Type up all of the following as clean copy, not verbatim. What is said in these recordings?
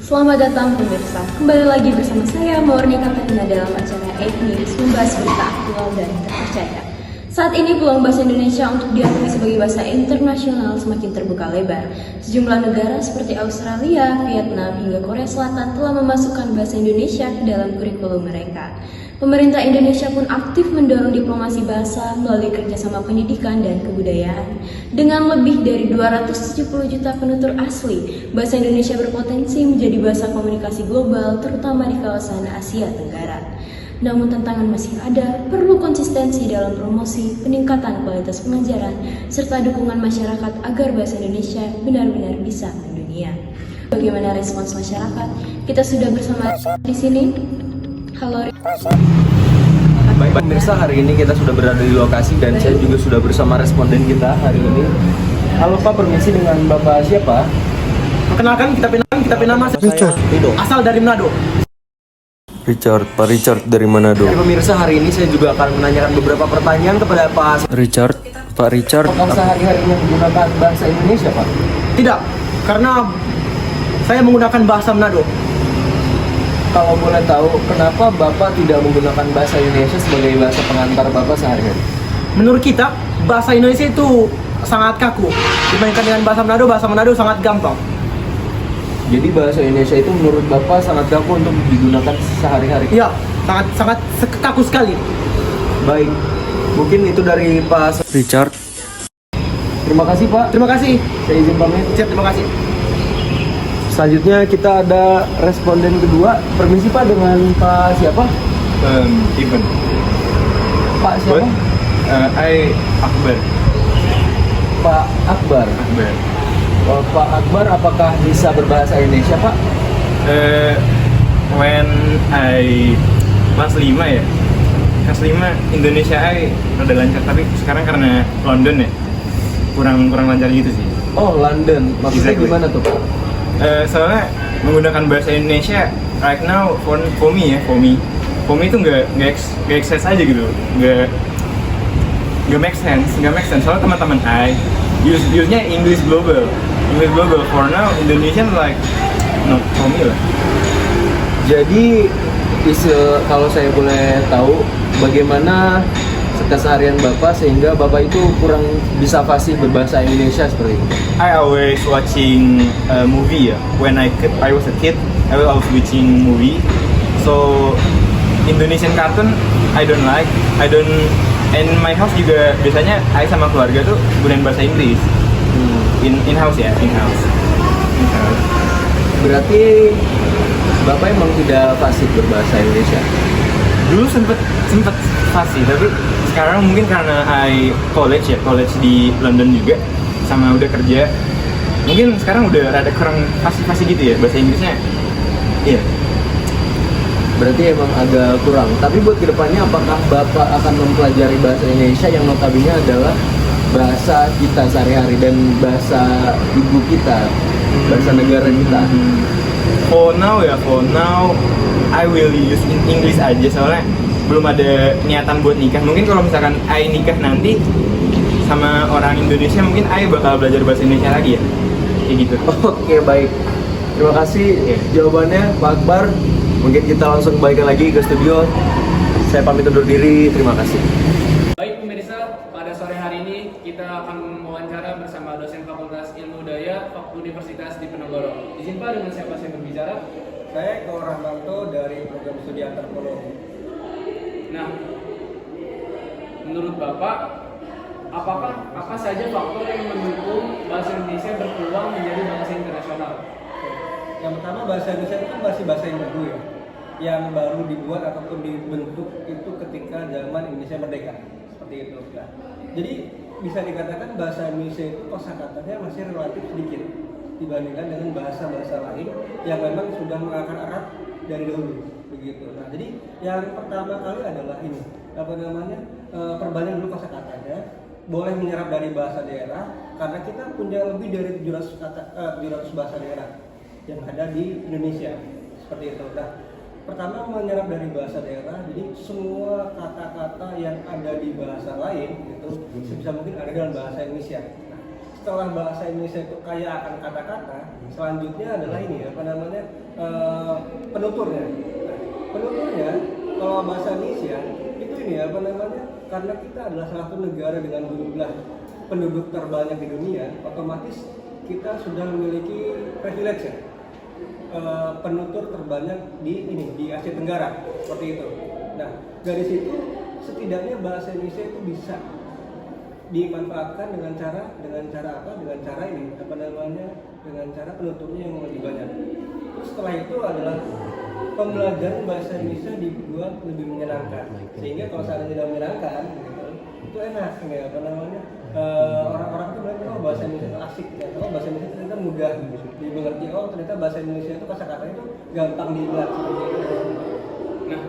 Selamat datang pemirsa, kembali lagi bersama saya Maurni Katarina dalam acara 8 News membahas berita aktual dan terpercaya. Saat ini peluang bahasa Indonesia untuk diakui sebagai bahasa internasional semakin terbuka lebar. Sejumlah negara seperti Australia, Vietnam, hingga Korea Selatan telah memasukkan bahasa Indonesia ke dalam kurikulum mereka. Pemerintah Indonesia pun aktif mendorong diplomasi bahasa melalui kerjasama pendidikan dan kebudayaan. Dengan lebih dari 270 juta penutur asli, bahasa Indonesia berpotensi menjadi bahasa komunikasi global, terutama di kawasan Asia Tenggara. Namun tantangan masih ada, perlu konsistensi dalam promosi, peningkatan kualitas pengajaran, serta dukungan masyarakat agar bahasa Indonesia benar-benar bisa mendunia. Bagaimana respons masyarakat? Kita sudah bersama di sini. Halo. Baik pemirsa, hari ini kita sudah berada di lokasi dan saya juga sudah bersama responden kita hari ini. Halo Pak, permisi, dengan Bapak siapa? Perkenalkan, kita nama Richard. asal dari Manado. Richard, Pak Richard dari Manado. Pemirsa, hari ini saya juga akan menanyakan beberapa pertanyaan kepada Pak Richard. Pak Richard, apakah sehari-harinya menggunakan bahasa Indonesia, Pak? Tidak, karena saya menggunakan bahasa Manado. Kalau boleh tahu, kenapa Bapak tidak menggunakan bahasa Indonesia sebagai bahasa pengantar Bapak sehari-hari? Menurut kita, bahasa Indonesia itu sangat kaku dibandingkan dengan bahasa Manado sangat gampang. Jadi bahasa Indonesia itu menurut Bapak sangat kaku untuk digunakan sehari-hari? Iya, sangat kaku sekali. Baik, mungkin itu dari Pak Richard. Terima kasih Pak. Terima kasih. Saya izin pamit. Siap, terima kasih. Selanjutnya kita ada responden kedua. Permisi Pak, dengan Pak siapa? Even. Pak siapa? Akbar. Pak Akbar. Oh, Pak Akbar, apakah bisa berbahasa Indonesia Pak? When I kelas 5 ya. Kelas 5 Indonesia rada lancar, tapi sekarang karena London ya kurang lancar gitu sih. Oh, London. Maksudnya Exactly. gimana tuh Pak? Soalnya menggunakan bahasa Indonesia right now for me itu nggak access aja gitu, nggak make sense. Soalnya teman-teman use-nya English global for now. Indonesian like not for me lah. Jadi kalau saya boleh tahu, bagaimana keseharian Bapak sehingga Bapak itu kurang bisa fasih berbahasa Indonesia seperti itu? I always watching movie ya. When I was a kid, I was always watching movie. So Indonesian cartoon I don't like. And my house juga biasanya I sama keluarga tuh gunain bahasa Inggris. In house ya, in house. Berarti Bapak emang tidak fasih berbahasa Indonesia? Dulu sempet fasih, tapi sekarang mungkin karena I college di London juga, sama udah kerja, mungkin sekarang udah rada kurang fasih gitu ya bahasa Inggrisnya. Iya. Berarti emang agak kurang. Tapi buat kedepannya, apakah Bapak akan mempelajari bahasa Indonesia yang notabene adalah bahasa kita sehari-hari dan bahasa ibu kita, bahasa negara kita? For now I will use English aja, soalnya belum ada niatan buat nikah. Mungkin kalau misalkan I nikah nanti sama orang Indonesia, mungkin I bakal belajar bahasa Indonesia lagi ya, kayak gitu. Oke, baik. Terima kasih jawabannya Pak Akbar. Mungkin kita langsung balik lagi ke studio. Saya pamit undur diri. Terima kasih. Baik pemirsa, pada sore hari ini kita akan mewawancara bersama dosen Fakultas Ilmu Budaya Universitas Diponegoro. Izin Pak, dengan siapa saya berbicara? Saya Eko Rahmanto dari program studi antropologi. Nah, menurut Bapak, apa saja faktor yang mendukung bahasa Indonesia berpeluang menjadi bahasa internasional? Yang pertama, bahasa Indonesia itu kan masih bahasa yang baru ya, yang baru dibuat ataupun dibentuk itu ketika zaman Indonesia merdeka, seperti itu. Nah, jadi bisa dikatakan bahasa Indonesia itu kosakatanya masih relatif sedikit dibandingkan dengan bahasa-bahasa lain yang memang sudah mengakar erat dari dahulu, begitu. Nah, jadi yang pertama kali adalah ini, perbanyak dulu kosakatanya, boleh menyerap dari bahasa daerah, karena kita punya lebih dari 700 bahasa daerah yang ada di Indonesia, seperti itu. Nah, pertama menyerap dari bahasa daerah, jadi semua kata-kata yang ada di bahasa lain itu sebisa mungkin ada dalam bahasa Indonesia. Nah, setelah bahasa Indonesia itu kaya akan kata-kata, selanjutnya adalah ini apa namanya penuturnya. Nah, penuturnya kalau bahasa Indonesia itu ini apa namanya, karena kita adalah salah satu negara dengan jumlah penduduk terbanyak di dunia, otomatis kita sudah memiliki privilege ya. Penutur terbanyak di Asia Tenggara seperti itu. Nah, dari situ setidaknya bahasa Indonesia itu bisa dimanfaatkan dengan cara apa? Dengan cara ini apa namanya? Dengan cara penuturnya yang lebih banyak. Terus setelah itu adalah pembelajaran bahasa Indonesia dibuat lebih menyenangkan. Sehingga kalau seandainya tidak menyenangkan, gitu, itu enak, ya apa namanya? Orang-orang itu bilang, oh bahasa Indonesia itu asik, ya. Oh bahasa Indonesia itu ternyata mudah dimengerti. Oh ternyata bahasa Indonesia itu kata-katanya itu gampang diingat. Nah,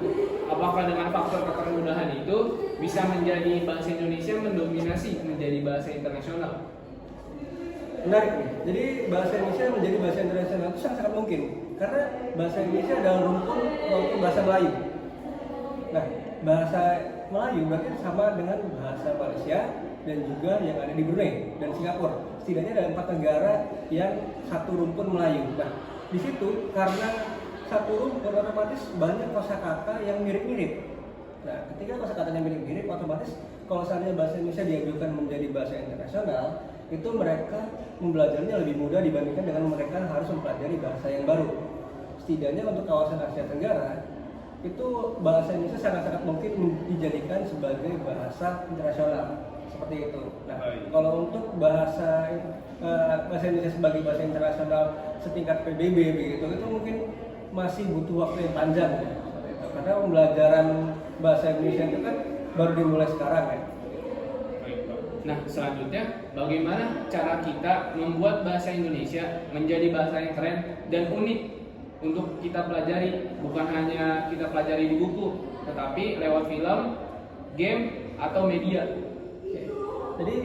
apakah dengan faktor kemudahan itu bisa menjadi bahasa Indonesia mendominasi menjadi bahasa internasional? Menarik nih. Jadi bahasa Indonesia menjadi bahasa internasional itu sangat mungkin, karena bahasa Indonesia adalah rumpun untuk bahasa Melayu. Nah, bahasa Melayu berarti sama dengan bahasa Malaysia dan juga yang ada di Brunei dan Singapura. Setidaknya ada 4 negara yang satu rumpun Melayu. Nah, di situ karena satu rumpun otomatis banyak kosakata yang mirip-mirip. Nah, ketika kosakatanya mirip-mirip, otomatis kalau seandainya bahasa Indonesia diajukan menjadi bahasa internasional, itu mereka mempelajarinya lebih mudah dibandingkan dengan mereka harus mempelajari bahasa yang baru. Setidaknya untuk kawasan Asia Tenggara, itu bahasa Indonesia sangat-sangat mungkin dijadikan sebagai bahasa internasional seperti itu. Nah, kalau untuk bahasa Indonesia sebagai bahasa internasional setingkat PBB begitu, itu mungkin masih butuh waktu yang panjang ya, seperti itu. Karena pembelajaran bahasa Indonesia itu kan baru dimulai sekarang ya. Nah, selanjutnya bagaimana cara kita membuat bahasa Indonesia menjadi bahasa yang keren dan unik untuk kita pelajari, bukan hanya kita pelajari di buku, tetapi lewat film, game, atau media. Jadi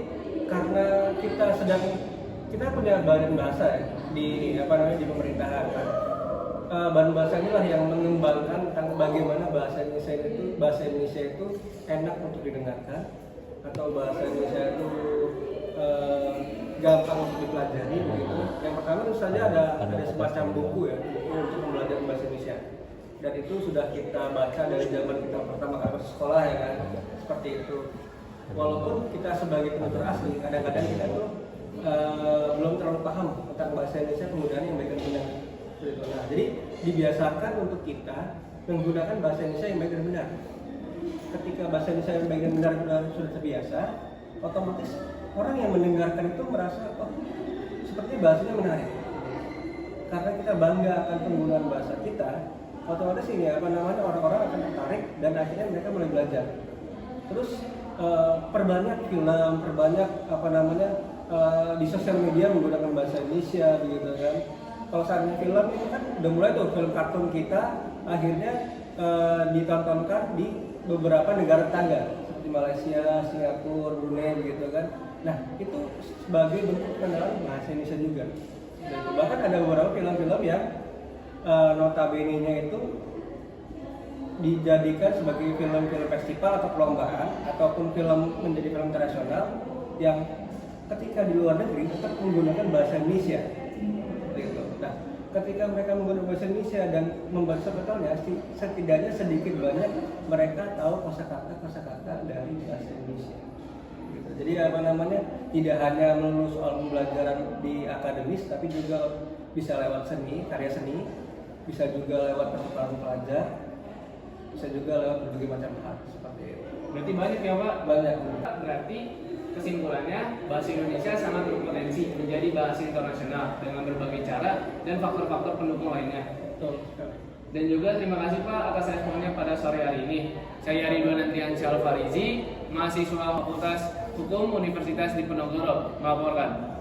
karena kita punya badan bahasa ya, di pemerintahan. Badan bahasa inilah yang mengembangkan tentang bagaimana bahasa Indonesia itu enak untuk didengarkan, atau bahasa Indonesia itu gampang untuk dipelajari begitu. Yang pertama tentu saja ada semacam buku ya, buku untuk pembelajaran bahasa Indonesia. Dan itu sudah kita baca dari zaman kita pertama kali masuk sekolah ya kan, seperti itu. Walaupun kita sebagai penutur asli, kadang-kadang kita tuh belum terlalu paham tentang bahasa Indonesia, penggunaan yang baik dan benar. Nah, jadi dibiasakan untuk kita menggunakan bahasa Indonesia yang baik dan benar. Ketika bahasa Indonesia yang baik dan benar sudah terbiasa, otomatis orang yang mendengarkan itu merasa, oh sepertinya bahasanya menarik. Karena kita bangga akan penggunaan bahasa kita, otomatis ini orang-orang akan tertarik dan akhirnya mereka mulai belajar. Terus perbanyak film, di sosial media menggunakan bahasa Indonesia begitu kan. Kalau saatnya film itu kan udah mulai tuh film kartun kita akhirnya ditontonkan di beberapa negara tetangga seperti Malaysia, Singapura, Brunei begitu kan. Nah, itu sebagai bentuk pengenalan bahasa Indonesia juga. Dan bahkan ada beberapa film-film yang notabene-nya itu dijadikan sebagai film-film festival atau perlombaan ataupun film menjadi film internasional yang ketika di luar negeri tetap menggunakan bahasa Indonesia. Gitu. Nah, ketika mereka menggunakan bahasa Indonesia dan membaca subtitlenya, setidaknya sedikit banyak mereka tahu kosakata dari bahasa Indonesia. Gitu. Jadi tidak hanya melulu soal pembelajaran di akademis, tapi juga bisa lewat seni, karya seni, bisa juga lewat pertukaran pelajar, bisa juga lewat berbagai macam hal seperti itu. Berarti banyak ya Pak? Banyak. Berarti kesimpulannya bahasa Indonesia sangat berpotensi menjadi bahasa internasional dengan berbagai cara dan faktor-faktor pendukung lainnya. Betul. Dan juga terima kasih Pak atas responnya pada sore hari ini. Saya Ridwan Andriansyah Alfarizi, mahasiswa Fakultas Hukum Universitas Diponegoro, melaporkan.